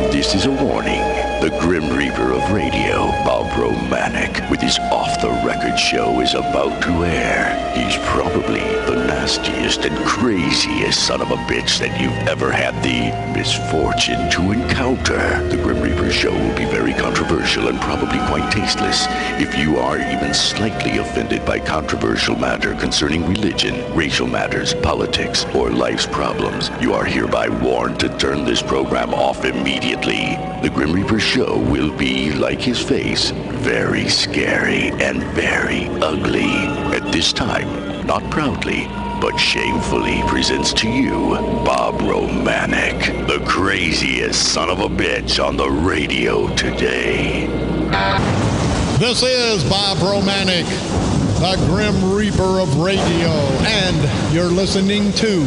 This is a warning. The Grim Reaper of radio, Bob Romanik, with his off-the-record show is about to air. He's probably the nastiest and craziest son of a bitch that you've ever had the misfortune to encounter. The Grim Reaper show will be very controversial and probably quite tasteless. If you are even slightly offended by controversial matter concerning religion, racial matters, politics, or life's problems, you are hereby warned to turn this program off immediately. The Grim Reaper show will be, like his face, very scary and very ugly. At this time, not proudly, but shamefully presents to you Bob Romanik, the craziest son of a bitch on the radio today. This is Bob Romanik, the Grim Reaper of radio, and you're listening to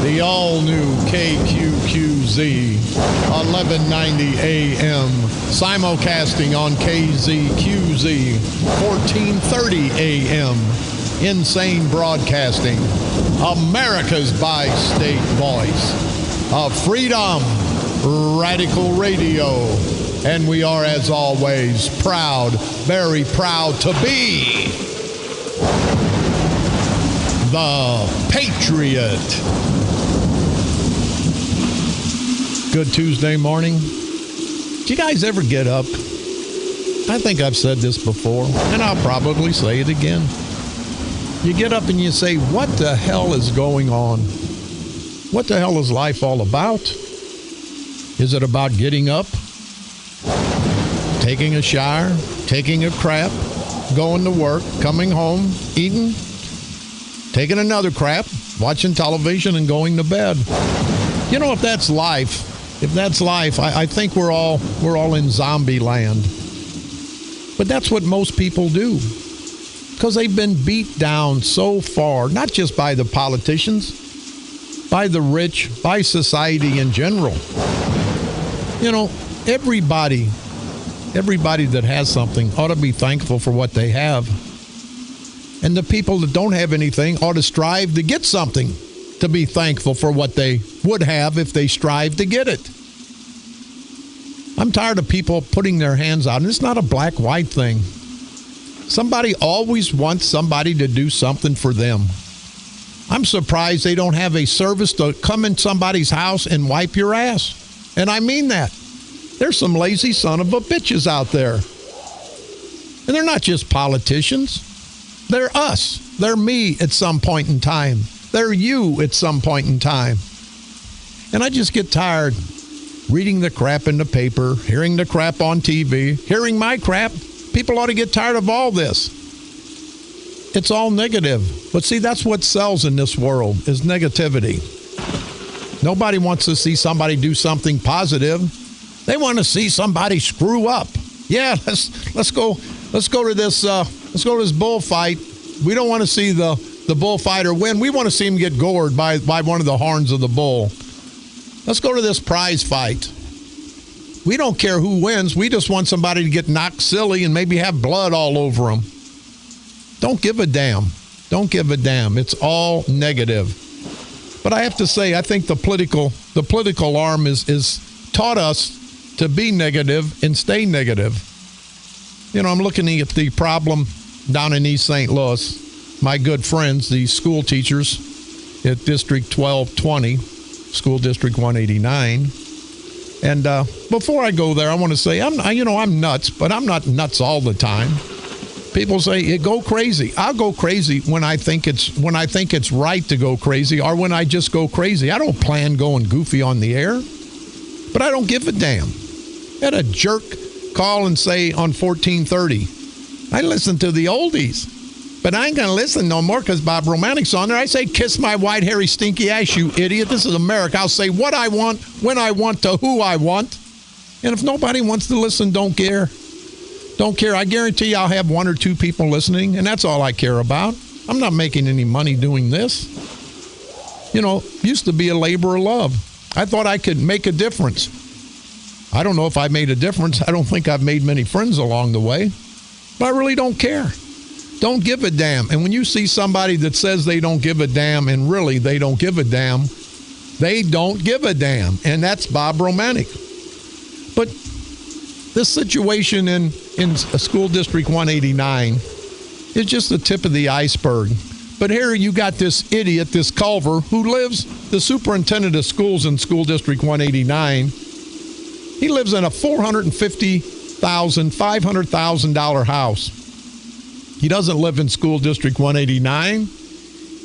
the all-new KQQZ, 1190 AM, simulcasting on KZQZ, 1430 AM, Insane Broadcasting, America's bi-state voice of freedom, radical radio, and we are, as always, proud, very proud to be the Patriot. Good Tuesday morning. Do you guys ever get up? I think I've said this before, and I'll probably say it again. You get up and you say, what the hell is going on? What the hell is life all about? Is it about getting up, taking a shower, taking a crap, going to work, coming home, eating, taking another crap, watching television, and going to bed? You know, if that's life, I think we're all in zombie land. But that's what most people do, because they've been beat down so far, not just by the politicians, by the rich, by society in general. You know, everybody that has something ought to be thankful for what they have. And the people that don't have anything ought to strive to get something, to be thankful for what they would have if they strive to get it. I'm tired of people putting their hands out, and it's not a black-white thing. Somebody always wants somebody to do something for them. I'm surprised they don't have a service to come in somebody's house and wipe your ass. And I mean that. There's some lazy son of a bitches out there. And they're not just politicians. They're us. They're me at some point in time. They're you at some point in time. And I just get tired reading the crap in the paper, hearing the crap on TV, hearing my crap. People ought to get tired of all this. It's all negative. But see, that's what sells in this world, is negativity. Nobody wants to see somebody do something positive. They want to see somebody screw up. Yeah, let's go to this bullfight. We don't want to see the bullfighter win. We want to see him get gored by one of the horns of the bull. Let's go to this prize fight. We don't care who wins. We just want somebody to get knocked silly and maybe have blood all over them. Don't give a damn. Don't give a damn. It's all negative. But I have to say, I think the political arm is taught us to be negative and stay negative. You know, I'm looking at the problem down in East St. Louis. My good friends, the school teachers at District 1220, School District 189. And before I go there, I want to say, I'm nuts, but I'm not nuts all the time. People say, go crazy. I'll go crazy when I think it's right to go crazy, or when I just go crazy. I don't plan going goofy on the air, but I don't give a damn. I had a jerk call and say on 1430, I listen to the oldies, but I ain't going to listen no more because Bob Romanik's on there. I say, kiss my white, hairy, stinky ass, you idiot. This is America. I'll say what I want, when I want, to who I want. And if nobody wants to listen, don't care. Don't care. I guarantee you I'll have one or two people listening, and that's all I care about. I'm not making any money doing this. You know, used to be a labor of love. I thought I could make a difference. I don't know if I made a difference. I don't think I've made many friends along the way, but I really don't care. Don't give a damn. And when you see somebody that says they don't give a damn, and really they don't give a damn, they don't give a damn. And that's Bob Romanik. But this situation in School District 189 is just the tip of the iceberg. But here you got this idiot, this Culver, who lives, the superintendent of schools in School District 189. He lives in a $450,000, $500,000 house. He doesn't live in School District 189.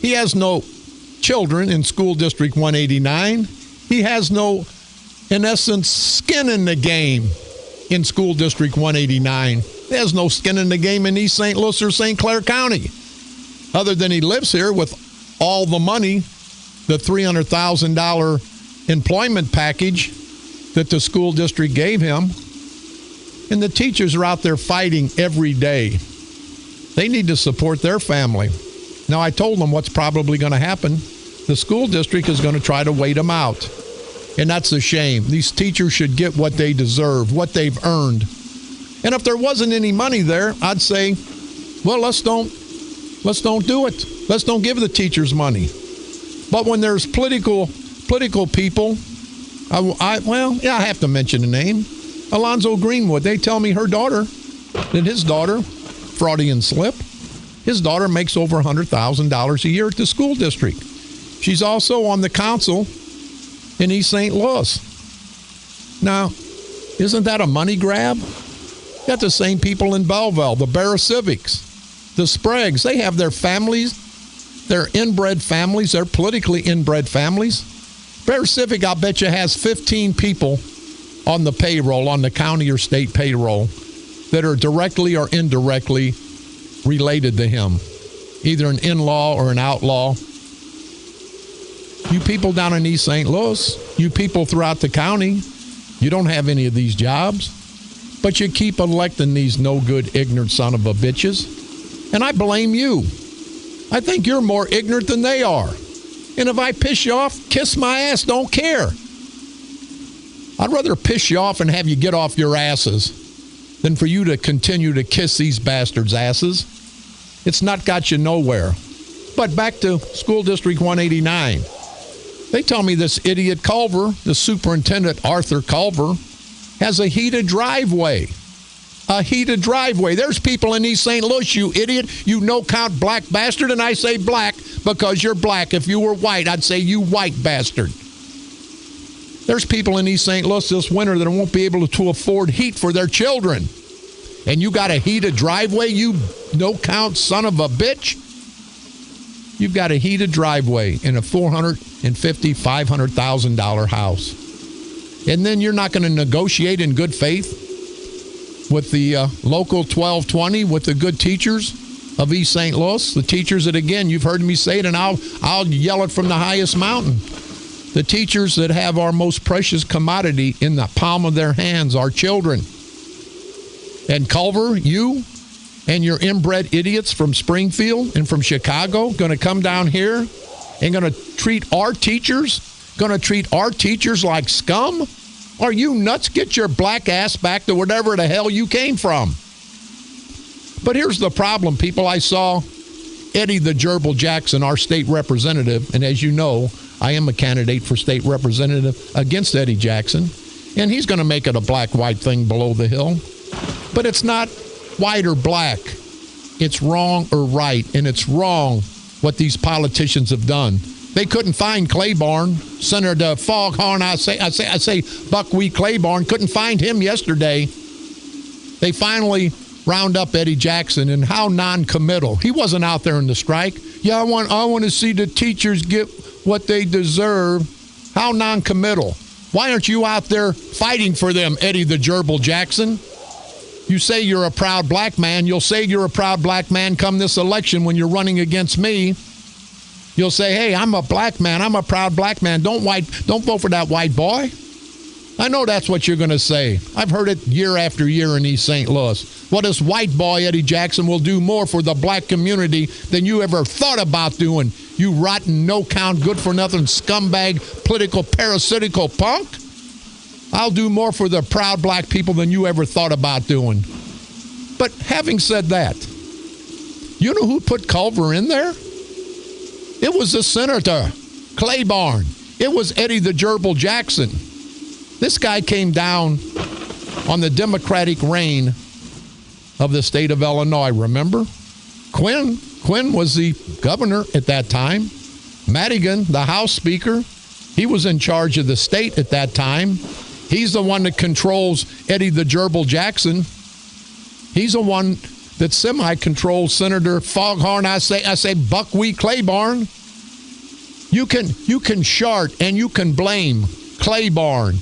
He has no children in School District 189. He has no, in essence, skin in the game in School District 189. There's no skin in the game in East St. Louis or St. Clair County, other than he lives here with all the money, the $300,000 employment package that the school district gave him. And the teachers are out there fighting every day. They need to support their family. Now, I told them what's probably going to happen. The school district is going to try to wait them out. And that's a shame. These teachers should get what they deserve, what they've earned. And if there wasn't any money there, I'd say, well, let's don't do it. Let's don't give the teachers money. But when there's political people, I have to mention the name. Alonzo Greenwood. They tell me his daughter, Freudian slip, his daughter makes over $100,000 a year at the school district. She's also on the council in East St. Louis. Now, isn't that a money grab? Got the same people in Belleville, the Bear Civics, the Spragues. They have their families, their inbred families, their politically inbred families. Bear Civic, I'll bet you, has 15 people on the payroll, on the county or state payroll, that are directly or indirectly related to him, either an in-law or an outlaw. You people down in East St. Louis, you people throughout the county, you don't have any of these jobs, but you keep electing these no-good, ignorant son of a bitches. And I blame you. I think you're more ignorant than they are. And if I piss you off, kiss my ass, don't care. I'd rather piss you off and have you get off your asses than for you to continue to kiss these bastards' asses. It's not got you nowhere. But back to School District 189. They tell me this idiot Culver, the superintendent Arthur Culver, has a heated driveway. A heated driveway. There's people in East St. Louis, you idiot, you no-count black bastard, and I say black because you're black. If you were white, I'd say you white bastard. There's people in East St. Louis this winter that won't be able to afford heat for their children. And you got a heated driveway, you no-count son of a bitch? You've got a heated driveway in a $450,000, $500,000 house. And then you're not going to negotiate in good faith with the local 1220, with the good teachers of East St. Louis, the teachers that, again, you've heard me say it, and I'll yell it from the highest mountain. The teachers that have our most precious commodity in the palm of their hands, our children. And Culver, you and your inbred idiots from Springfield and from Chicago going to come down here and going to treat our teachers like scum? Are you nuts? Get your black ass back to whatever the hell you came from. But here's the problem, people. I saw Eddie the Gerbil Jackson, our state representative, and as you know, I am a candidate for state representative against Eddie Jackson, and he's going to make it a black-white thing below the hill. But it's not white or black. It's wrong or right, and it's wrong what these politicians have done. They couldn't find Claiborne, Senator Foghorn. I say Buckwheat Claiborne couldn't find him yesterday. They finally round up Eddie Jackson, and how non-committal. He wasn't out there in the strike. Yeah, I want to see the teachers get what they deserve. How non-committal. Why aren't you out there fighting for them, Eddie the Gerbil Jackson? You say you're a proud black man. You'll say you're a proud black man come this election when you're running against me. You'll say, hey, I'm a black man. I'm a proud black man. Don't vote for that white boy. I know that's what you're going to say. I've heard it year after year in East St. Louis. Well, this white boy, Eddie Jackson, will do more for the black community than you ever thought about doing. You rotten, no-count, good-for-nothing scumbag, political, parasitical punk. I'll do more for the proud black people than you ever thought about doing. But having said that, you know who put Culver in there? It was the Senator Claiborne. It was Eddie the Gerbil Jackson. This guy came down on the Democratic reign of the state of Illinois. Remember? Quinn was the governor at that time. Madigan, the House Speaker, he was in charge of the state at that time. He's the one that controls Eddie the Gerbil Jackson. He's the one that semi-controls Senator Foghorn. I say Buckwheat Claiborne. You can shart and you can blame Claiborne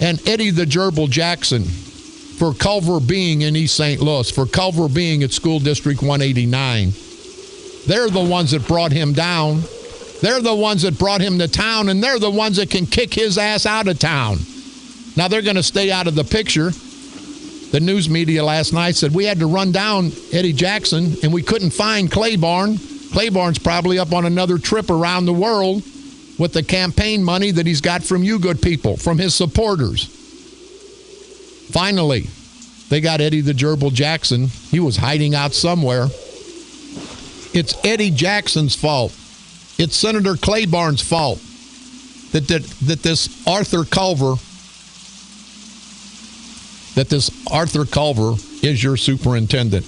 and Eddie the Gerbil Jackson for Culver being in East St. Louis, for Culver being at School District 189. They're the ones that brought him down. They're the ones that brought him to town, and they're the ones that can kick his ass out of town. Now, they're going to stay out of the picture. The news media last night said we had to run down Eddie Jackson, and we couldn't find Claiborne. Claiborne's probably up on another trip around the world with the campaign money that he's got from you good people, from his supporters. Finally, they got Eddie the Gerbil Jackson. He was hiding out somewhere. It's Eddie Jackson's fault. It's Senator Claiborne's fault that this Arthur Culver is your superintendent.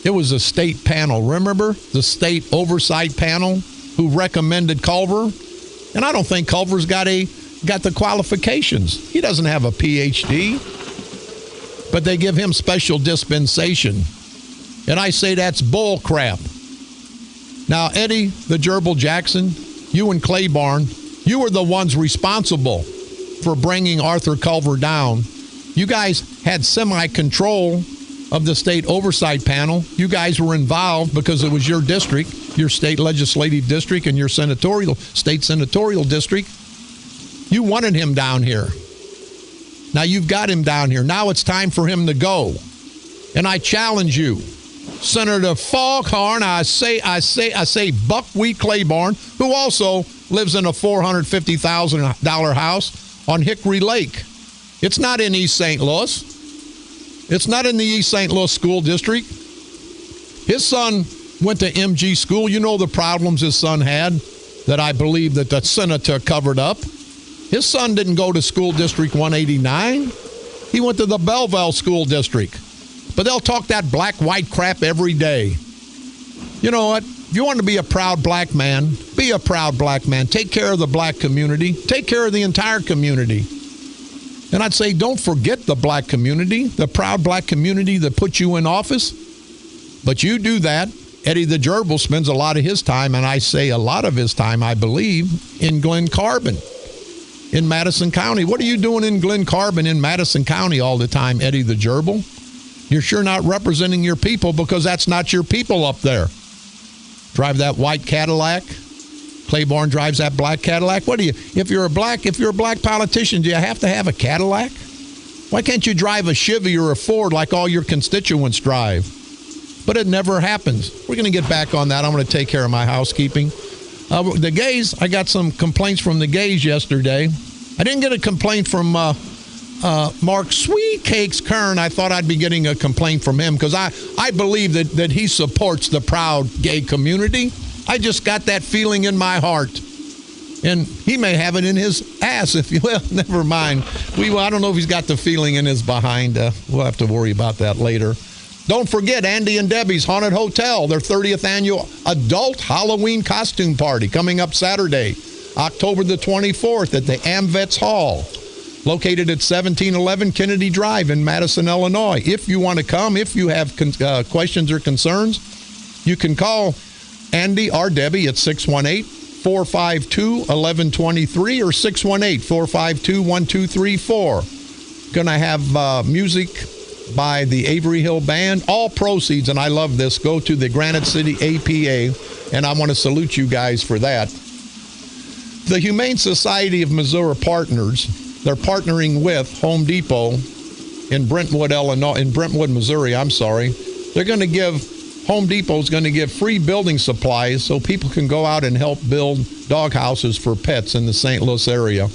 It was a state panel. Remember the state oversight panel who recommended Culver? And I don't think Culver's got the qualifications. He doesn't have a PhD. But they give him special dispensation. And I say that's bull crap. Now, Eddie the Gerbil Jackson, you and Claiborne, you were the ones responsible for bringing Arthur Culver down. You guys had semi-control of the state oversight panel. You guys were involved because it was your district, your state legislative district, and your state senatorial district. You wanted him down here. Now you've got him down here. Now it's time for him to go. And I challenge you, Senator Foghorn, I say Buckwheat Claiborne, who also lives in a $450,000 house on Hickory Lake. It's not in East St. Louis. It's not in the East St. Louis School District. His son went to MG school. You know the problems his son had that I believe that the senator covered up. His son didn't go to School District 189. He went to the Belleville School District. But they'll talk that black-white crap every day. You know what? If you want to be a proud black man, be a proud black man. Take care of the black community. Take care of the entire community. And I'd say don't forget the black community, the proud black community that put you in office. But you do that. Eddie the Gerbil spends a lot of his time, and I say a lot of his time, I believe, in Glen Carbon, in Madison County. What are you doing in Glen Carbon in Madison County all the time, Eddie the Gerbil? You're sure not representing your people because that's not your people up there. Drive that white Cadillac. Claiborne drives that black Cadillac. What do you, if you're a black politician, do you have to have a Cadillac? Why can't you drive a Chevy or a Ford like all your constituents drive? But it never happens. We're going to get back on that. I'm going to take care of my housekeeping. The gays, I got some complaints from the gays yesterday. I didn't get a complaint from Mark Sweet Cakes Kern. I thought I'd be getting a complaint from him because I believe that he supports the proud gay community. I just got that feeling in my heart. And he may have it in his ass, if you will. Never mind. I don't know if he's got the feeling in his behind. We'll have to worry about that later. Don't forget Andy and Debbie's Haunted Hotel, their 30th annual adult Halloween costume party coming up Saturday, October the 24th at the AmVets Hall, located at 1711 Kennedy Drive in Madison, Illinois. If you want to come, if you have questions or concerns, you can call Andy or Debbie at 618-452-1123 or 618-452-1234. Going to have music by the Avery Hill Band. All proceeds, and I love this, go to the Granite City APA, and I want to salute you guys for that. The Humane Society of Missouri partners, they're partnering with Home Depot in Brentwood, Missouri. They're going to give, Home Depot's going to give free building supplies so people can go out and help build dog houses for pets in the St. Louis area.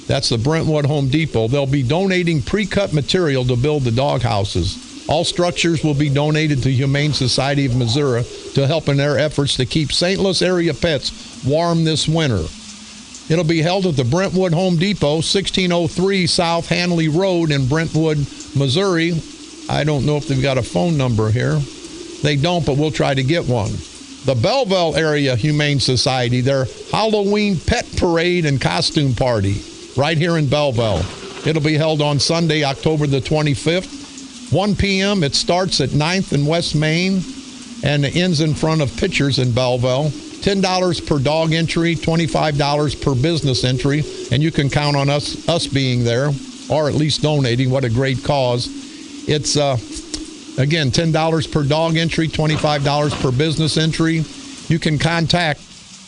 That's the Brentwood Home Depot. They'll be donating pre-cut material to build the dog houses. All structures will be donated to Humane Society of Missouri to help in their efforts to keep St. Louis area pets warm this winter. It'll be held at the Brentwood Home Depot, 1603 South Hanley Road in Brentwood, Missouri. I don't know if they've got a phone number here. They don't, but we'll try to get one. The Belleville Area Humane Society, their Halloween pet parade and costume party right here in Belleville. It'll be held on Sunday, October the 25th, 1 p.m. It starts at 9th and West Main and ends in front of Pitchers in Belleville. $10 per dog entry, $25 per business entry, and you can count on us being there, or at least donating. What a great cause. It's, again, $10 per dog entry, $25 per business entry. You can contact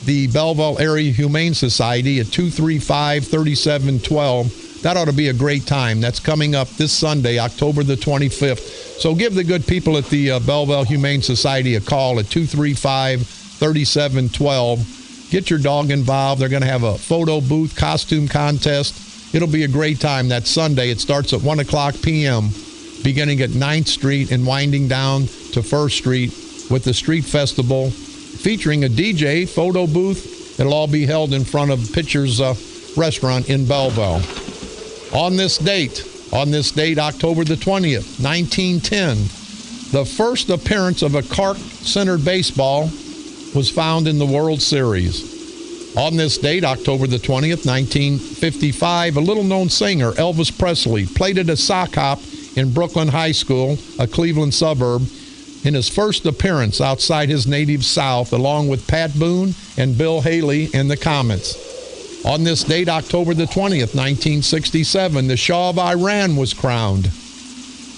the Belleville Area Humane Society at 235-3712. That ought to be a great time. That's coming up this Sunday, October the 25th. So give the good people at the Belleville Humane Society a call at 235-3712. Get your dog involved. They're going to have a photo booth, costume contest. It'll be a great time. That Sunday, it starts at 1 o'clock p.m., beginning at 9th Street and winding down to 1st Street with the Street Festival featuring a DJ, photo booth. It'll all be held in front of Pitcher's Restaurant in Belleville. On this date, October the 20th, 1910, the first appearance of a cork-centered baseball was found in the World Series. On this date, October the 20th, 1955, a little-known singer, Elvis Presley, played at a sock hop in Brooklyn High School, a Cleveland suburb, in his first appearance outside his native South, along with Pat Boone and Bill Haley in the Comets. On this date, October the 20th, 1967, the Shah of Iran was crowned.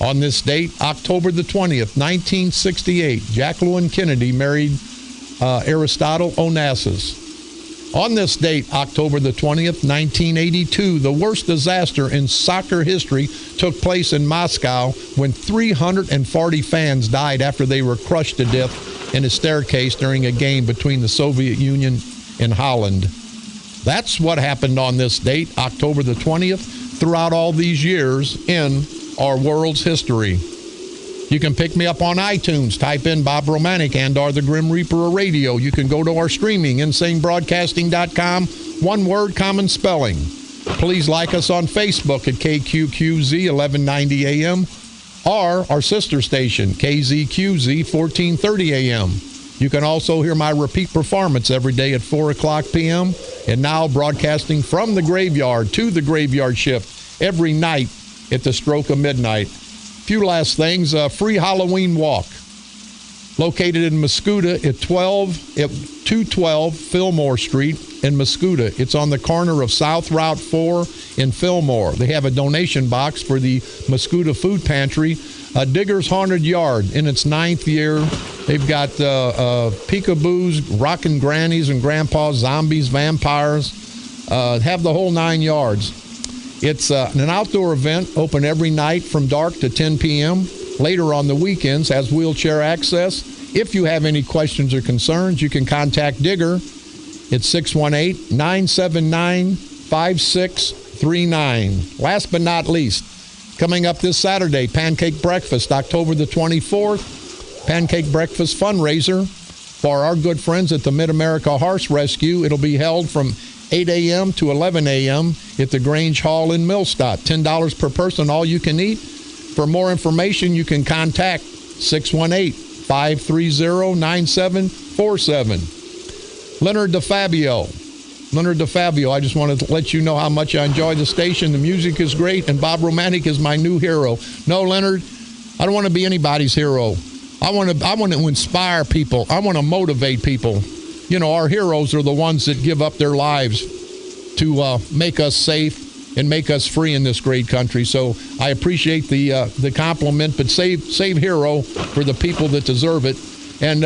On this date, October the 20th, 1968, Jacqueline Kennedy married Aristotle Onassis. On this date, October the 20th, 1982, the worst disaster in soccer history took place in Moscow when 340 fans died after they were crushed to death in a staircase during a game between the Soviet Union and Holland. That's what happened on this date, October the 20th, throughout all these years in our world's history. You can pick me up on iTunes. Type in Bob Romanik and or the Grim Reaper of Radio. You can go to our streaming, insanebroadcasting.com. One word, common spelling. Please like us on Facebook at KQQZ 1190 AM or our sister station, KZQZ 1430 AM. You can also hear my repeat performance every day at 4 o'clock p.m. and now broadcasting from the graveyard to the graveyard shift every night at the stroke of midnight. Few last things. Free Halloween walk located in Mascoutah at 212 Fillmore Street in Mascoutah. It's on the corner of South Route 4 in Fillmore. They have a donation box for the Mascoutah Food Pantry. Digger's Haunted Yard in its 9th year. They've got peekaboos, rockin' grannies and grandpas, zombies, vampires. Have the whole 9 yards. It's an outdoor event, open every night from dark to 10 p.m. Later on the weekends, has wheelchair access. If you have any questions or concerns, you can contact Digger at 618-979-5639. Last but not least, coming up this Saturday, Pancake Breakfast, October the 24th. Pancake Breakfast fundraiser for our good friends at the Mid-America Horse Rescue. It'll be held from 8 a.m. to 11 a.m. at the Grange Hall in Millstadt. $10 per person, all you can eat. For more information, you can contact 618-530-9747. Leonard DeFabio, I just wanted to let you know how much I enjoy the station. The music is great, and Bob Romanik is my new hero. No, Leonard, I don't want to be anybody's hero. I want to inspire people. I want to motivate people. You know, our heroes are the ones that give up their lives to make us safe and make us free in this great country. So I appreciate the compliment, but save hero for the people that deserve it. And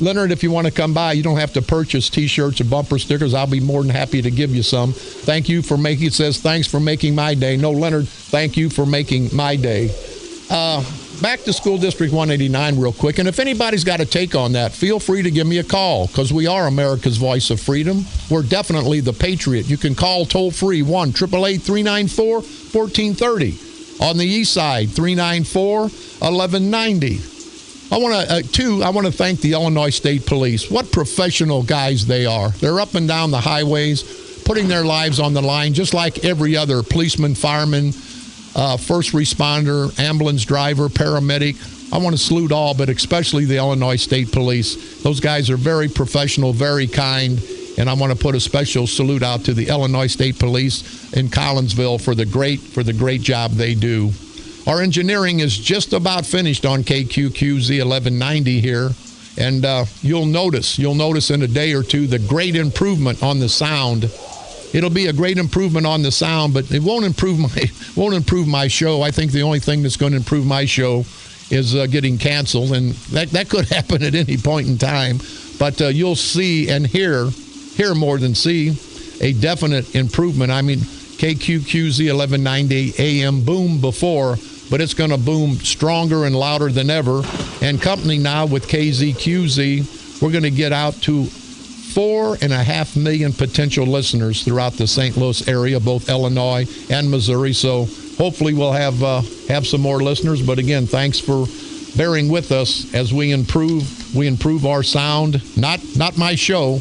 Leonard, if you want to come by, you don't have to purchase T-shirts or bumper stickers. I'll be more than happy to give you some. Thank you for making, it says, thanks for making my day. No, Leonard, thank you for making my day. Back to School District 189 real quick. And if anybody's got a take on that, feel free to give me a call, because we are America's voice of freedom. We're definitely the patriot. You can call toll-free 1-888-394-1430. On the east side, 394-1190. I want to thank the Illinois State Police. What professional guys they are. They're up and down the highways, putting their lives on the line, just like every other policeman, fireman, first responder, ambulance driver, paramedic. I want to salute all, but especially the Illinois State Police. Those guys are very professional, very kind, and I want to put a special salute out to the Illinois State Police in Collinsville for the great job they do. Our engineering is just about finished on KQQZ 1190 here, and you'll notice in a day or two the great improvement on the sound. It'll be a great improvement on the sound, but it won't improve my show. I think the only thing that's going to improve my show is getting canceled, and that could happen at any point in time. But you'll see and hear more than see, a definite improvement. I mean, KQQZ 1190 AM boomed before, but it's going to boom stronger and louder than ever. And company now with KZQZ, we're going to get out to 4.5 million potential listeners throughout the St. Louis area, both Illinois and Missouri. So hopefully we'll have some more listeners. But again, thanks for bearing with us as we improve our sound. Not my show,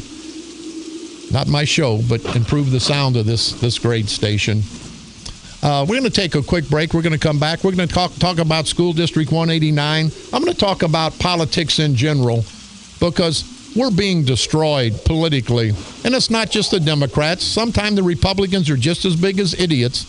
but improve the sound of this great station. We're going to take a quick break. We're going to come back. We're going to talk about School District 189. I'm going to talk about politics in general, because we're being destroyed politically. And it's not just the Democrats. Sometimes the Republicans are just as big as idiots.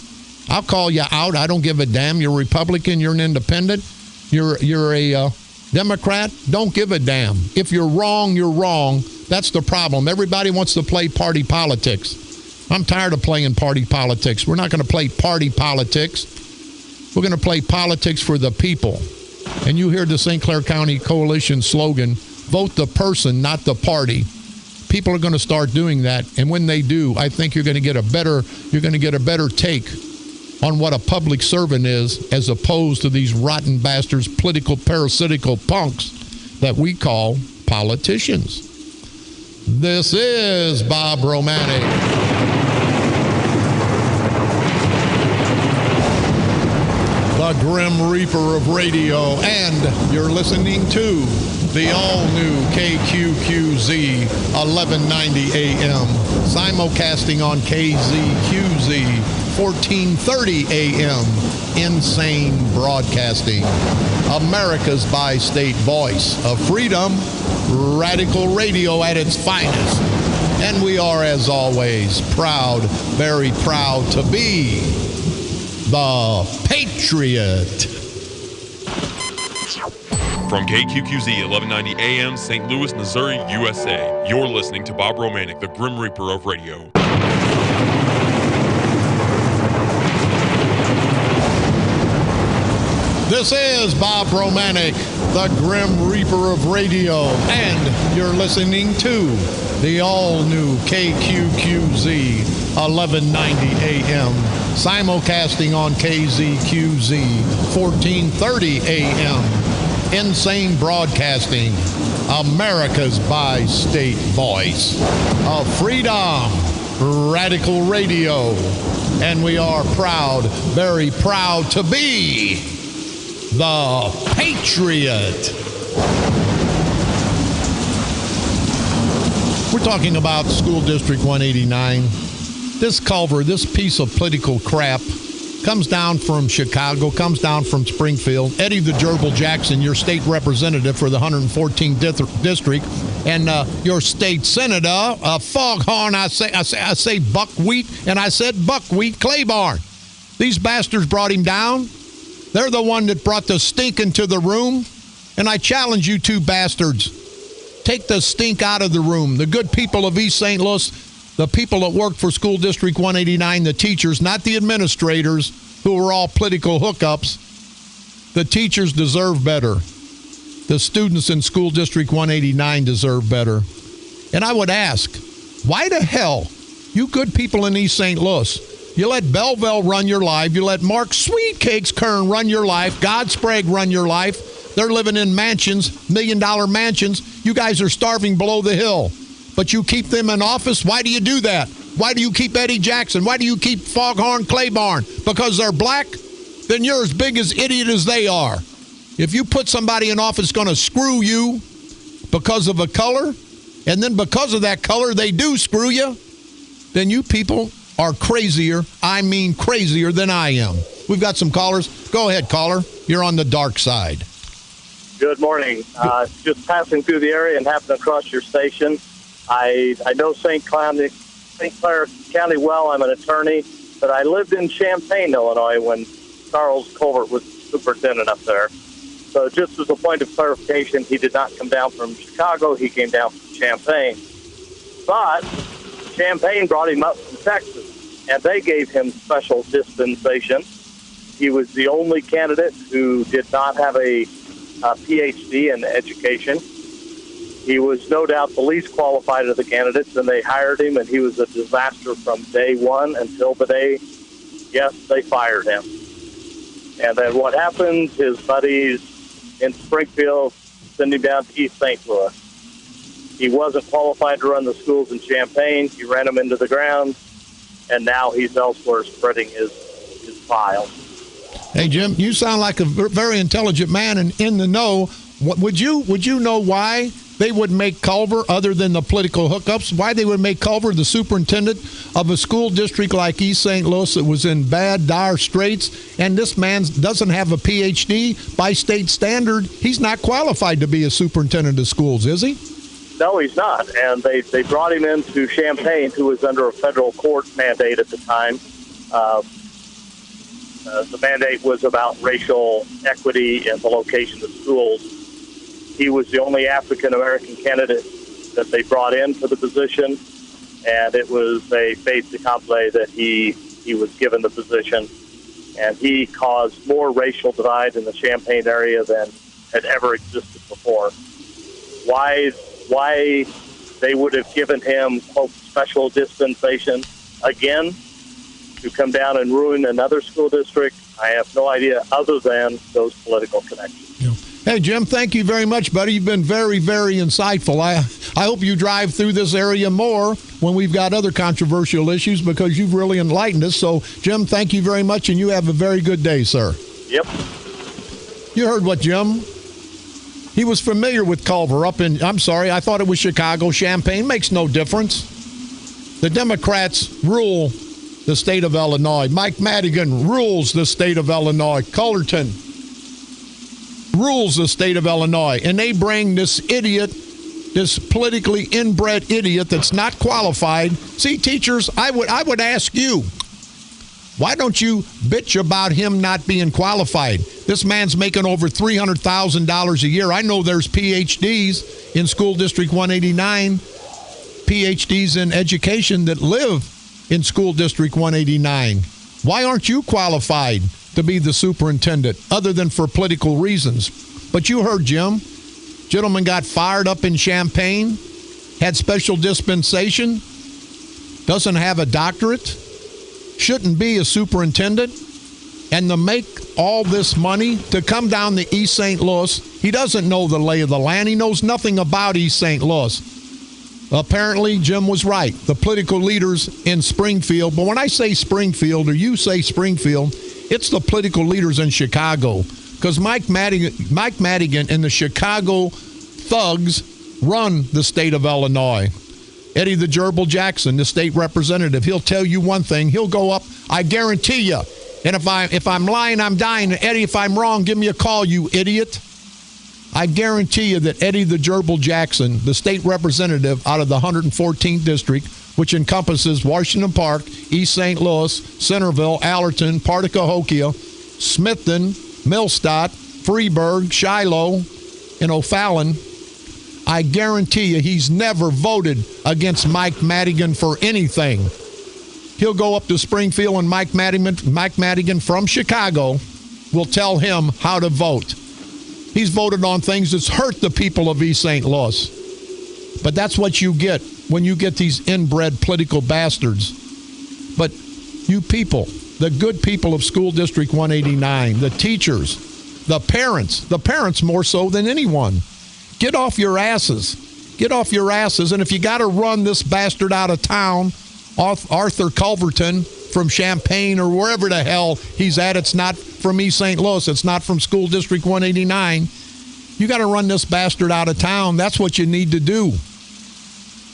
I'll call you out. I don't give a damn. You're a Republican. You're an independent. You're a Democrat. Don't give a damn. If you're wrong, you're wrong. That's the problem. Everybody wants to play party politics. I'm tired of playing party politics. We're not going to play party politics. We're going to play politics for the people. And you hear the St. Clair County Coalition slogan, vote the person, not the party. People are going to start doing that. And when they do, I think you're going to get a better take on what a public servant is, as opposed to these rotten bastards, political parasitical punks that we call politicians. This is Bob Romanik. The Grim Reaper of radio, and you're listening to the all-new KQQZ 1190 AM, simulcasting on KZQZ 1430 AM, Insane Broadcasting, America's bi-state voice of freedom, radical radio at its finest. And we are, as always, proud, very proud to be the Patriot. From KQQZ 1190 AM, St. Louis, Missouri, USA, you're listening to Bob Romanik, the Grim Reaper of radio. This is Bob Romanik, the Grim Reaper of radio, and you're listening to the all-new KQQZ 1190 AM, simulcasting on KZQZ 1430 AM, Insane Broadcasting, America's bi-state voice of freedom, radical radio, and we are proud, very proud to be the Patriot. We're talking about School District 189. This culvert, this piece of political crap, comes down from Chicago, comes down from Springfield. Eddie the Gerbil Jackson, your state representative for the 114th district, and your state senator, Foghorn, I say Buckwheat, and I said Buckwheat Claiborne. These bastards brought him down. They're the one that brought the stink into the room. And I challenge you two bastards. Take the stink out of the room. The good people of East St. Louis, the people that work for School District 189, the teachers, not the administrators who are all political hookups. The teachers deserve better. The students in School District 189 deserve better. And I would ask, why the hell, you good people in East St. Louis, you let Belleville run your life. You let Mark Sweetcakes Kern run your life. God Sprague run your life. They're living in mansions, $1 million mansions. You guys are starving below the hill. But you keep them in office. Why do you do that? Why do you keep Eddie Jackson? Why do you keep Foghorn Claiborne? Because they're black? Then you're as big as idiot as they are. If you put somebody in office going to screw you because of a color, and then because of that color they do screw you, then you people are crazier. I mean crazier than I am. We've got some callers. Go ahead, caller. You're on the dark side. Good morning. Just passing through the area and happened to cross your station. I know St. Clair County well. I'm an attorney, but I lived in Champaign, Illinois, when Charles Colbert was superintendent up there. So just as a point of clarification, he did not come down from Chicago. He came down from Champaign. But Champaign brought him up from Texas, and they gave him special dispensation. He was the only candidate who did not have a PhD in education. He was no doubt the least qualified of the candidates, and they hired him, and he was a disaster from day one until the day, yes, they fired him. And then what happened, his buddies in Springfield sent him down to East St. Louis. He wasn't qualified to run the schools in Champaign. He ran them into the ground, and now he's elsewhere spreading his file. Hey, Jim, you sound like a very intelligent man and in the know. Would you know why they would make Culver, other than the political hookups, why they would make Culver the superintendent of a school district like East St. Louis that was in bad, dire straits, and this man doesn't have a PhD? By state standard, he's not qualified to be a superintendent of schools, is he? No, he's not. And they brought him into Champaign, who was under a federal court mandate at the time. The mandate was about racial equity and the location of schools. He was the only African-American candidate that they brought in for the position, and it was a fait accompli that he was given the position. And he caused more racial divide in the Champaign area than had ever existed before. Why they would have given him, quote, special dispensation again to come down and ruin another school district, I have no idea, other than those political connections. Yeah. Hey, Jim, thank you very much, buddy. You've been very, very insightful. I hope you drive through this area more when we've got other controversial issues, because you've really enlightened us. So, Jim, thank you very much, and you have a very good day, sir. Yep. You heard what Jim... He was familiar with Culver up in, I thought it was Chicago. Champaign makes no difference. The Democrats rule the state of Illinois. Mike Madigan rules the state of Illinois. Cullerton rules the state of Illinois. And they bring this idiot, this politically inbred idiot that's not qualified. See, teachers, I would ask you, why don't you bitch about him not being qualified? This man's making over $300,000 a year. I know there's PhDs in School District 189, PhDs in education that live in School District 189. Why aren't you qualified to be the superintendent, other than for political reasons? But you heard Jim. Gentleman got fired up in Champaign, had special dispensation, doesn't have a doctorate, shouldn't be a superintendent, and to make all this money to come down to East St. Louis. He doesn't know the lay of the land. He knows nothing about East St. Louis. Apparently, Jim was right. The political leaders in Springfield, but when I say Springfield or you say Springfield, it's the political leaders in Chicago, because Mike Madigan and the Chicago thugs run the state of Illinois. Eddie the Gerbil Jackson, the state representative, he'll tell you one thing. He'll go up, I guarantee you. And if I'm lying, I'm dying. Eddie, if I'm wrong, give me a call, you idiot. I guarantee you that Eddie the Gerbil Jackson, the state representative out of the 114th district, which encompasses Washington Park, East St. Louis, Centerville, Allerton, part of Cahokia, Smithton, Millstadt, Freeburg, Shiloh, and O'Fallon, I guarantee you he's never voted against Mike Madigan for anything. He'll go up to Springfield, and Mike Madigan from Chicago will tell him how to vote. He's voted on things that's hurt the people of East St. Louis. But that's what you get when you get these inbred political bastards. But you people, the good people of School District 189, the teachers, the parents more so than anyone, get off your asses. Get off your asses. And if you got to run this bastard out of town, Arthur Culverton from Champaign or wherever the hell he's at, it's not from East St. Louis, it's not from School District 189. You got to run this bastard out of town. That's what you need to do.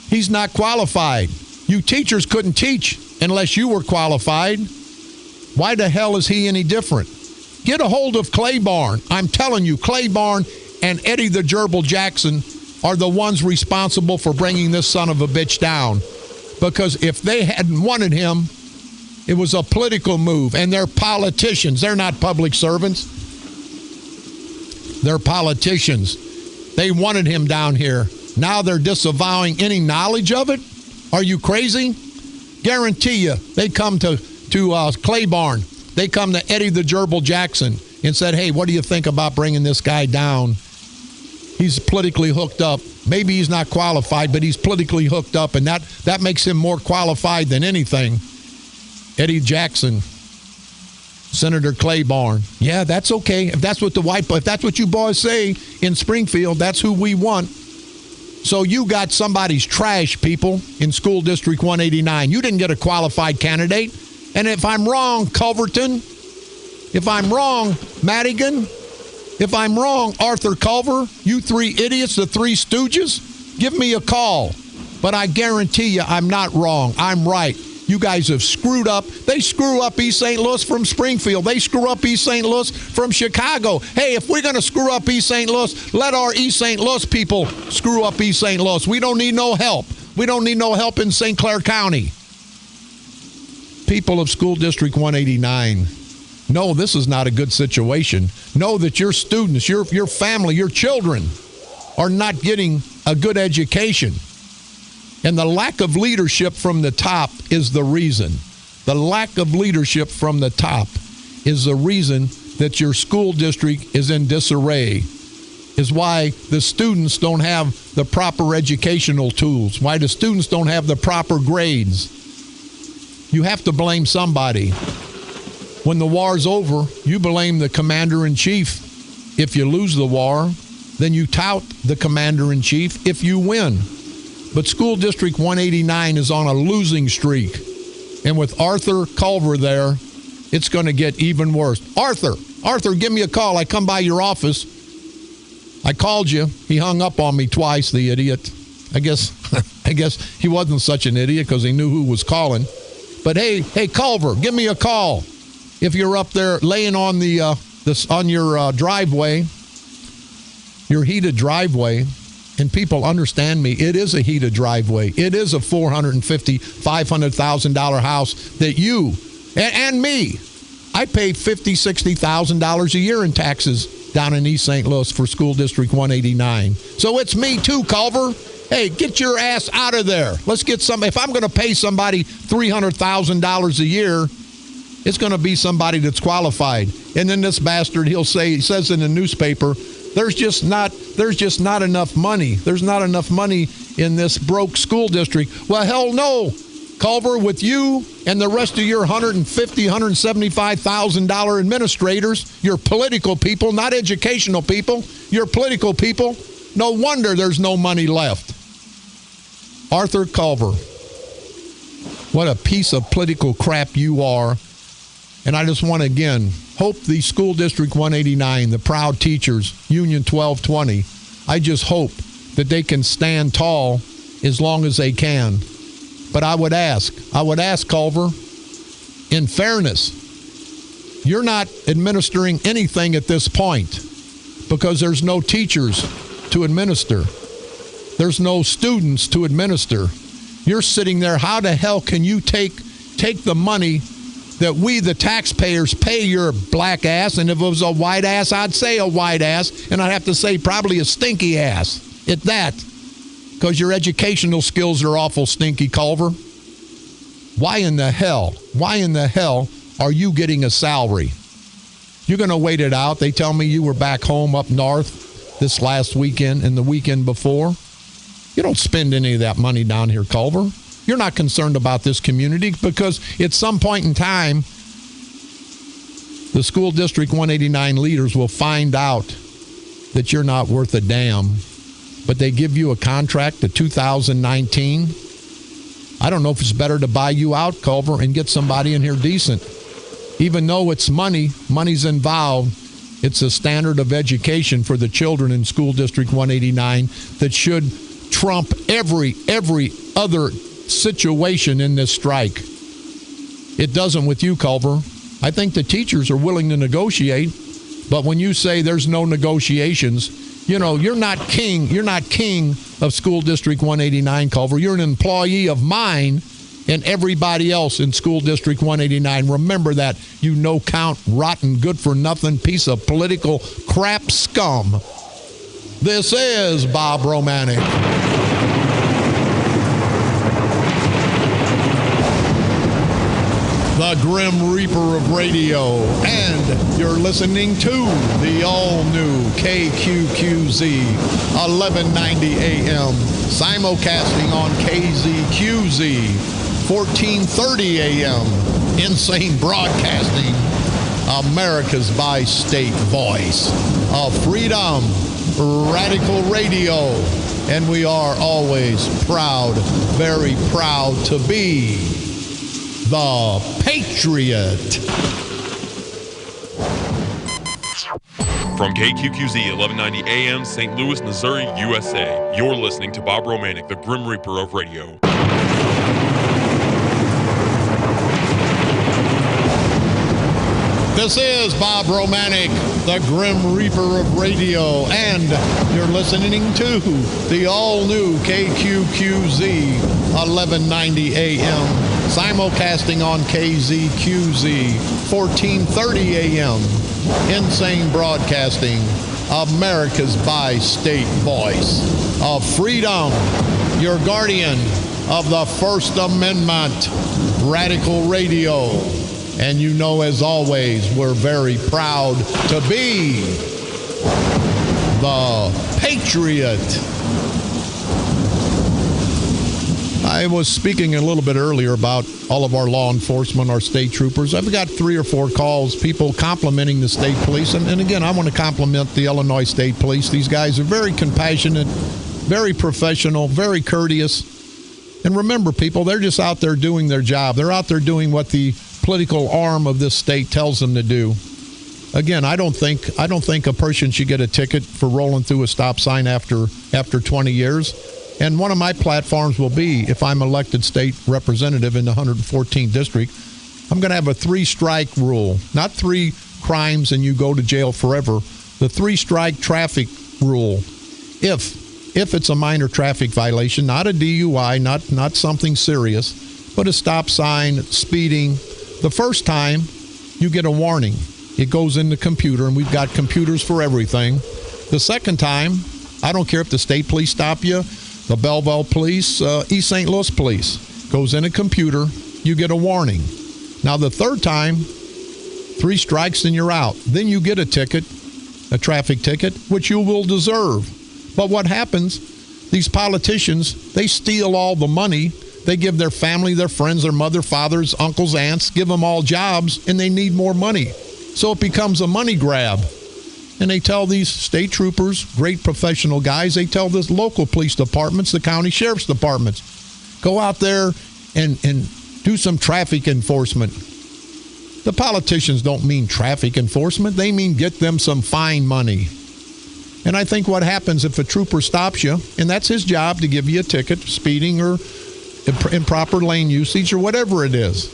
He's not qualified. You teachers couldn't teach unless you were qualified. Why the hell is he any different? Get a hold of Claiborne. I'm telling you, Claiborne and Eddie the Gerbil Jackson are the ones responsible for bringing this son of a bitch down. Because if they hadn't wanted him, it was a political move. And they're politicians. They're not public servants. They're politicians. They wanted him down here. Now they're disavowing any knowledge of it? Are you crazy? Guarantee you, they come to Claiborne. They come to Eddie the Gerbil Jackson and said, hey, what do you think about bringing this guy down? He's politically hooked up. Maybe he's not qualified, but he's politically hooked up, and that makes him more qualified than anything. Eddie Jackson, Senator Claiborne. Yeah, that's okay. If that's what you boys say in Springfield, that's who we want. So you got somebody's trash, people, in School District 189. You didn't get a qualified candidate. And if I'm wrong, Culverton, if I'm wrong, Madigan, if I'm wrong, Arthur Culver, you three idiots, the three stooges, give me a call. But I guarantee you I'm not wrong. I'm right. You guys have screwed up. They screw up East St. Louis from Springfield. They screw up East St. Louis from Chicago. Hey, if we're going to screw up East St. Louis, let our East St. Louis people screw up East St. Louis. We don't need no help. We don't need no help in St. Clair County. People of School District 189, know this is not a good situation. Know that your students, your family, your children are not getting a good education. And the lack of leadership from the top is the reason. The lack of leadership from the top is the reason that your school district is in disarray, is why the students don't have the proper educational tools, why the students don't have the proper grades. You have to blame somebody. When the war's over, you blame the commander-in-chief. If you lose the war, then you tout the commander-in-chief if you win. But School District 189 is on a losing streak. And with Arthur Culver there, it's going to get even worse. Arthur, give me a call. I come by your office. I called you. He hung up on me twice, the idiot. I guess he wasn't such an idiot because he knew who was calling. But hey, Culver, give me a call. If you're up there laying on on your driveway, your heated driveway, and people understand me, it is a heated driveway. It is a $450,000, $500,000 house that you and me, I pay $50,000, $60,000 a year in taxes down in East St. Louis for School District 189. So it's me too, Culver. Hey, get your ass out of there. Let's get some. If I'm going to pay somebody $300,000 a year, it's going to be somebody that's qualified. And then this bastard, he says in the newspaper, there's just not enough money. There's not enough money in this broke school district. Well, hell no, Culver, with you and the rest of your $150,000, $175,000 administrators, your political people, not educational people, your political people, no wonder there's no money left. Arthur Culver, what a piece of political crap you are. And I just want to, again, hope the School District 189, the proud teachers, Union 1220, I just hope that they can stand tall as long as they can. But I would ask Culver, in fairness, you're not administering anything at this point because there's no teachers to administer. There's no students to administer. You're sitting there. How the hell can you take the money that we, the taxpayers, pay your black ass? And if it was a white ass, I'd say a white ass, and I'd have to say probably a stinky ass at that, because your educational skills are awful stinky, Culver. Why in the hell are you getting a salary? You're going to wait it out. They tell me you were back home up north this last weekend and the weekend before. You don't spend any of that money down here, Culver. You're not concerned about this community because at some point in time, the School District 189 leaders will find out that you're not worth a damn. But they give you a contract to 2019. I don't know if it's better to buy you out, Culver, and get somebody in here decent. Even though it's money's involved, it's a standard of education for the children in School District 189 that should trump every other situation in this strike. It doesn't with you, Culver. I think the teachers are willing to negotiate, but when you say there's no negotiations, you know, you're not king of School District 189, Culver. You're an employee of mine and everybody else in School District 189. Remember that, you no-count, rotten, good-for-nothing piece of political crap scum. This is Bob Romanik. The Grim Reaper of radio, and you're listening to the all-new KQQZ 1190 AM, simulcasting on KZQZ 1430 AM, Insane Broadcasting, America's bi-state voice of freedom, radical radio, and we are always proud, very proud to be the Patriot. From KQQZ 1190 AM, St. Louis, Missouri, USA, you're listening to Bob Romanik, the Grim Reaper of radio. This is Bob Romanik, the Grim Reaper of radio, and you're listening to the all-new KQQZ 1190 AM, simulcasting on KZQZ 1430 AM, Insane Broadcasting, America's bi-state voice of freedom, your guardian of the First Amendment, radical radio. And you know, as always, we're very proud to be the Patriot. I was speaking a little bit earlier about all of our law enforcement, our state troopers. I've got 3 or 4 calls, people complimenting the state police. And again, I want to compliment the Illinois State Police. These guys are very compassionate, very professional, very courteous. And remember, people, they're just out there doing their job. They're out there doing what the political arm of this state tells them to do. Again, I don't think a person should get a ticket for rolling through a stop sign after 20 years. And one of my platforms will be, if I'm elected state representative in the 114th district, I'm going to have a 3-strike rule. Not 3 crimes and you go to jail forever. The 3-strike traffic rule. If it's a minor traffic violation, not a DUI, not something serious, but a stop sign, speeding, the first time you get a warning. It goes in the computer, and we've got computers for everything. The second time, I don't care if the state police stop you, the Belleville police, East St. Louis police, goes in a computer, you get a warning. Now the third time, 3 strikes and you're out. Then you get a ticket, a traffic ticket, which you will deserve. But what happens, these politicians, they steal all the money. They give their family, their friends, their mother, fathers, uncles, aunts, give them all jobs, and they need more money. So it becomes a money grab. And they tell these state troopers, great professional guys, they tell the local police departments, the county sheriff's departments, go out there and do some traffic enforcement. The politicians don't mean traffic enforcement. They mean get them some fine money. And I think what happens if a trooper stops you, and that's his job to give you a ticket, speeding or improper lane usage or whatever it is,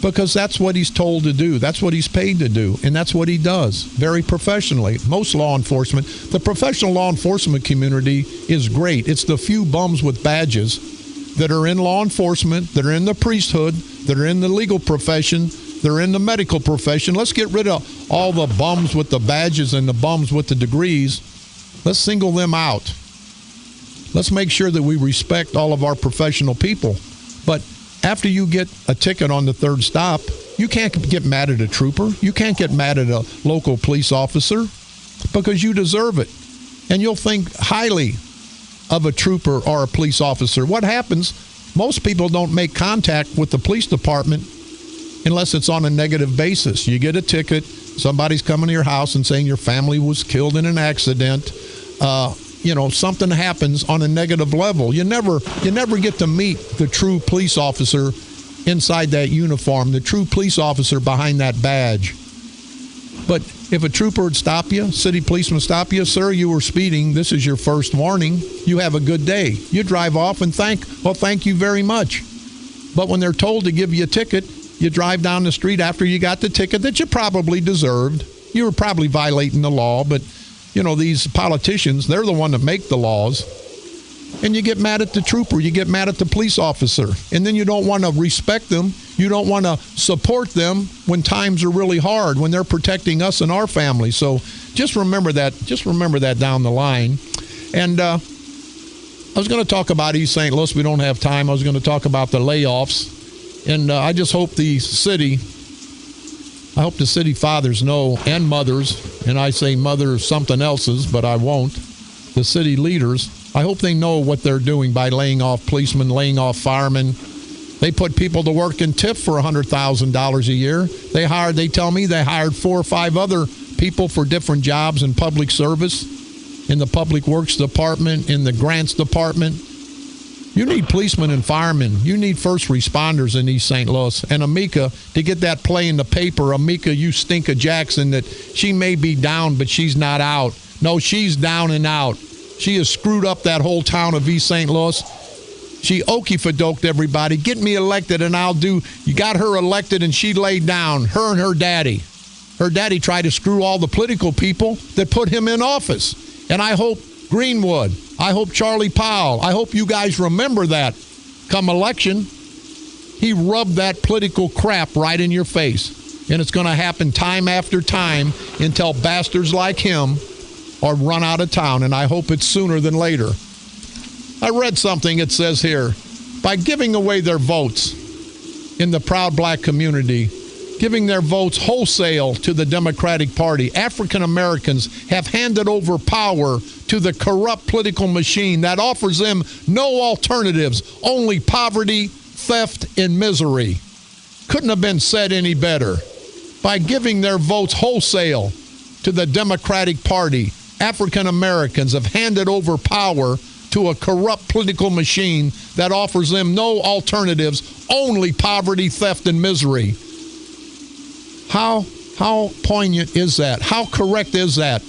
because that's what he's told to do. That's what he's paid to do, and that's what he does very professionally. Most law enforcement, the professional law enforcement community is great. It's the few bums with badges that are in law enforcement, that are in the priesthood, that are in the legal profession, they're in the medical profession. Let's get rid of all the bums with the badges and the bums with the degrees. Let's single them out. Let's make sure that we respect all of our professional people. But after you get a ticket on the 3rd stop, you can't get mad at a trooper. You can't get mad at a local police officer because you deserve it. And you'll think highly of a trooper or a police officer. What happens, most people don't make contact with the police department unless it's on a negative basis. You get a ticket, somebody's coming to your house and saying your family was killed in an accident. Something happens on a negative level. You never get to meet the true police officer inside that uniform, the true police officer behind that badge. But if a trooper would stop you, city policeman stop you, sir, you were speeding. This is your first warning. You have a good day. You drive off and thank you very much. But when they're told to give you a ticket, you drive down the street after you got the ticket that you probably deserved. You were probably violating the law, but, these politicians, they're the one that make the laws. And you get mad at the trooper, you get mad at the police officer, and then you don't want to respect them. You don't want to support them when times are really hard, when they're protecting us and our family. So just remember that. Just remember that down the line. And I was going to talk about East St. Louis. We don't have time. I was going to talk about the layoffs. And I just hope the city fathers know, and mothers, and I say mothers something else's, but I won't, the city leaders, I hope they know what they're doing by laying off policemen, laying off firemen. They put people to work in TIF for $100,000 a year. They tell me they hired 4 or 5 other people for different jobs in public service, in the public works department, in the grants department. You need policemen and firemen. You need first responders in East St. Louis. And Amika, to get that play in the paper, Amika, you stink of Jackson, that she may be down, but she's not out. No, she's down and out. She has screwed up that whole town of East St. Louis. She okey-fadoked everybody. Get me elected and I'll do. You got her elected and she laid down, her and her daddy. Her daddy tried to screw all the political people that put him in office. And I hope Greenwood, I hope Charlie Powell, I hope you guys remember that come election. He rubbed that political crap right in your face. And it's going to happen time after time until bastards like him are run out of town, and I hope it's sooner than later. I read something, it says here, by giving away their votes in the proud black community, giving their votes wholesale to the Democratic Party, African Americans have handed over power to the corrupt political machine that offers them no alternatives, only poverty, theft, and misery. Couldn't have been said any better. By giving their votes wholesale to the Democratic Party, African Americans have handed over power to a corrupt political machine that offers them no alternatives, only poverty, theft, and misery. How poignant is that? How correct is that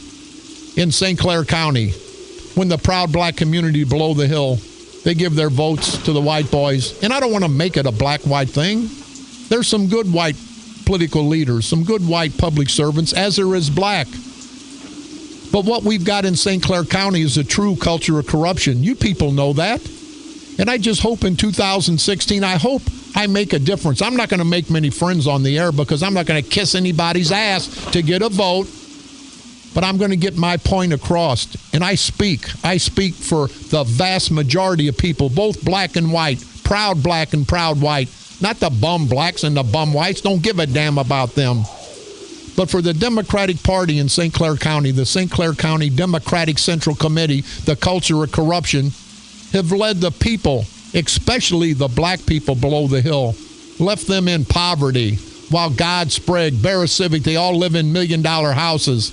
in St. Clair County when the proud black community below the hill, they give their votes to the white boys? And I don't want to make it a black-white thing. There's some good white political leaders, some good white public servants, as there is black. But what we've got in St. Clair County is a true culture of corruption. You people know that. And I just hope in 2016, I hope I make a difference. I'm not going to make many friends on the air because I'm not going to kiss anybody's ass to get a vote. But I'm going to get my point across. And I speak for the vast majority of people, both black and white, proud black and proud white. Not the bum blacks and the bum whites. Don't give a damn about them. But for the Democratic Party in St. Clair County, the St. Clair County Democratic Central Committee, the culture of corruption, have led the people, especially the black people below the hill, left them in poverty, while God Sprague, Barra Civic, they all live in $1 million houses.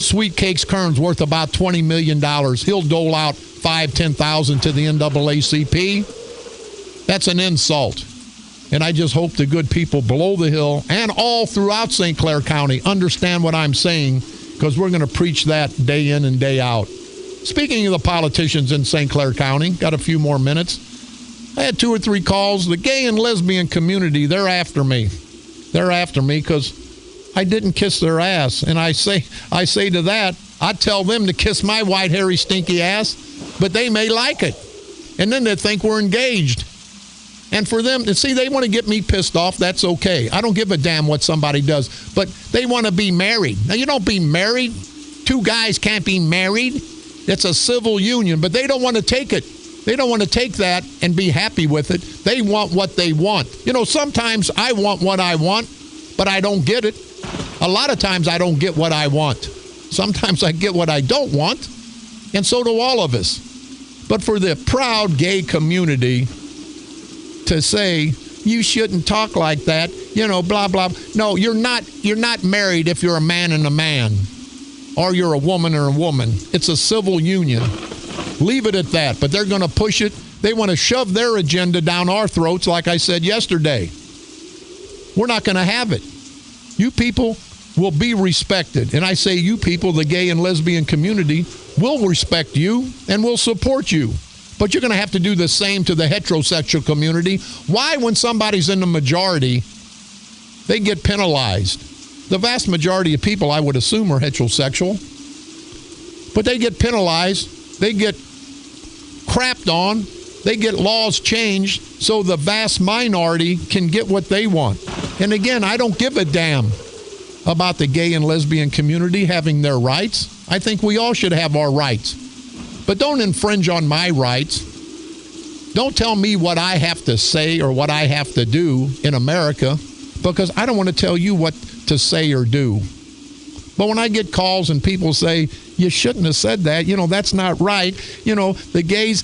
Sweet Cakes Kern's worth about $20 million. He'll dole out $5,000-$10,000 to the NAACP. That's an insult. And I just hope the good people below the hill and all throughout St. Clair County understand what I'm saying, because we're going to preach that day in and day out. Speaking of the politicians in St. Clair County, got a few more minutes. I had 2 or 3 calls. The gay and lesbian community, they're after me. They're after me because I didn't kiss their ass. And I say to that, I tell them to kiss my white, hairy, stinky ass, but they may like it. And then they think we're engaged. And for them, see, they want to get me pissed off. That's okay. I don't give a damn what somebody does. But they want to be married. Now, you don't be married. 2 guys can't be married. It's a civil union. But they don't want to take it. They don't want to take that and be happy with it. They want what they want. You know, sometimes I want what I want, but I don't get it. A lot of times I don't get what I want. Sometimes I get what I don't want. And so do all of us. But for the proud gay community to say, you shouldn't talk like that, you know, blah, blah. No, you're not married if you're a man and a man, or you're a woman or a woman. It's a civil union. Leave it at that. But they're going to push it. They want to shove their agenda down our throats, like I said yesterday. We're not going to have it. You people will be respected. And I say you people, the gay and lesbian community, will respect you and will support you. But you're going to have to do the same to the heterosexual community. Why, when somebody's in the majority, they get penalized? The vast majority of people, I would assume, are heterosexual. But they get penalized. They get crapped on. They get laws changed so the vast minority can get what they want. And again, I don't give a damn about the gay and lesbian community having their rights. I think we all should have our rights. But don't infringe on my rights. Don't tell me what I have to say or what I have to do in America, because I don't want to tell you what to say or do. But when I get calls and people say, you shouldn't have said that, that's not right. The gays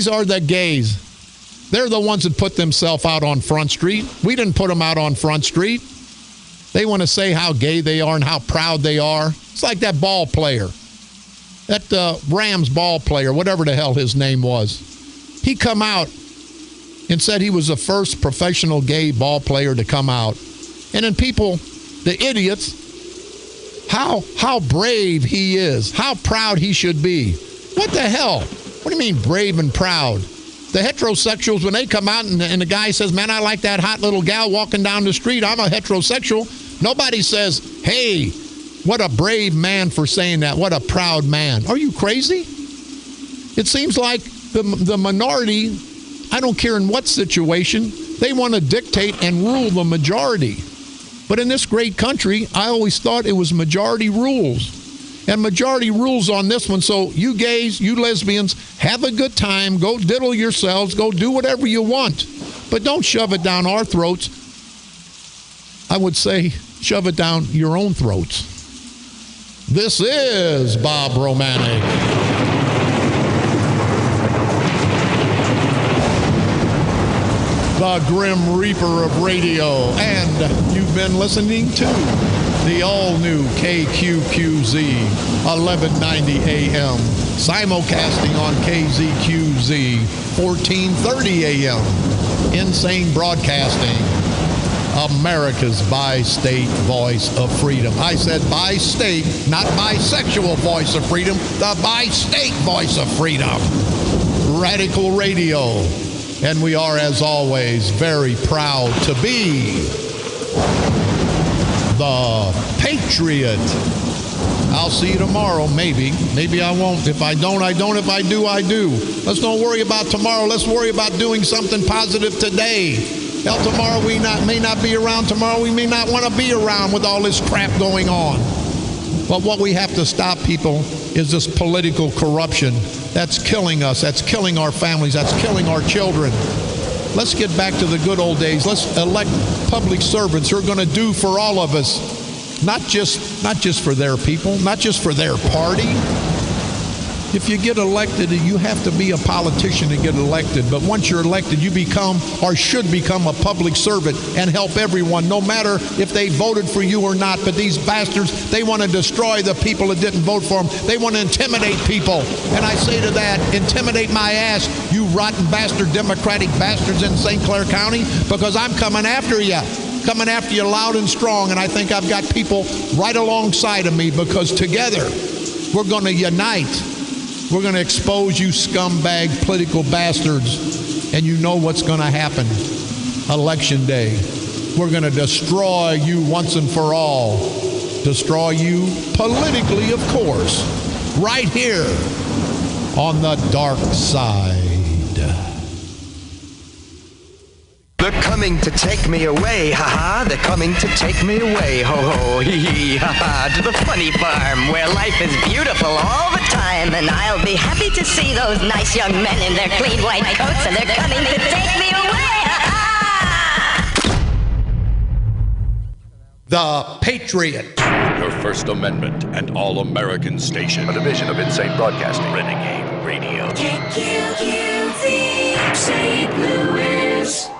are the gays. They're the ones that put themselves out on Front Street. We didn't put them out on Front Street. They want to say how gay they are and how proud they are. It's like that ball player, that Rams ball player, whatever the hell his name was. He come out and said he was the first professional gay ball player to come out. And then people, the idiots, how brave he is, how proud he should be. What the hell? What do you mean brave and proud? The heterosexuals, when they come out and the guy says, man, I like that hot little gal walking down the street, I'm a heterosexual. Nobody says, hey, what a brave man for saying that. What a proud man. Are you crazy? It seems like the minority, I don't care in what situation, they want to dictate and rule the majority. But in this great country, I always thought it was majority rules. And majority rules on this one. So you gays, you lesbians, have a good time. Go diddle yourselves. Go do whatever you want. But don't shove it down our throats. I would say shove it down your own throats. This is Bob Romanik. The Grim Reaper of radio. And you've been listening to the all-new KQQZ, 1190 AM, simulcasting on KZQZ, 1430 AM. Insane Broadcasting, America's bi-state voice of freedom. I said bi-state, not bisexual voice of freedom, the bi-state voice of freedom. Radical Radio. And we are, as always, very proud to be the Patriot. I'll see you tomorrow, maybe. Maybe I won't. If I don't, I don't. If I do, I do. Let's don't worry about tomorrow. Let's worry about doing something positive today. Hell, tomorrow we may not be around. Tomorrow we may not want to be around with all this crap going on. But what we have to stop, people, is this political corruption. That's killing us. That's killing our families. That's killing our children. Let's get back to the good old days. Let's elect public servants who are going to do for all of us, not just for their people, not just for their party. If you get elected, you have to be a politician to get elected. But once you're elected, you become or should become a public servant and help everyone, no matter if they voted for you or not. But these bastards, they want to destroy the people that didn't vote for them. They want to intimidate people. And I say to that, intimidate my ass, you rotten bastard Democratic bastards in St. Clair County, because I'm coming after you. Coming after you loud and strong. And I think I've got people right alongside of me, because together we're going to unite. We're going to expose you scumbag political bastards, and you know what's going to happen. Election day. We're going to destroy you once and for all. Destroy you politically, of course, right here on the dark side. They're coming to take me away, ha-ha. They're coming to take me away, ho-ho, hee-hee, ha-ha. To the funny farm where life is beautiful all the time. And I'll be happy to see those nice young men in their clean white coats. And they're coming to take me away, ha-ha. The Patriot. Your First Amendment and All-American Station. A division of Insane Broadcasting. Renegade Radio. KQQZ, St. Louis.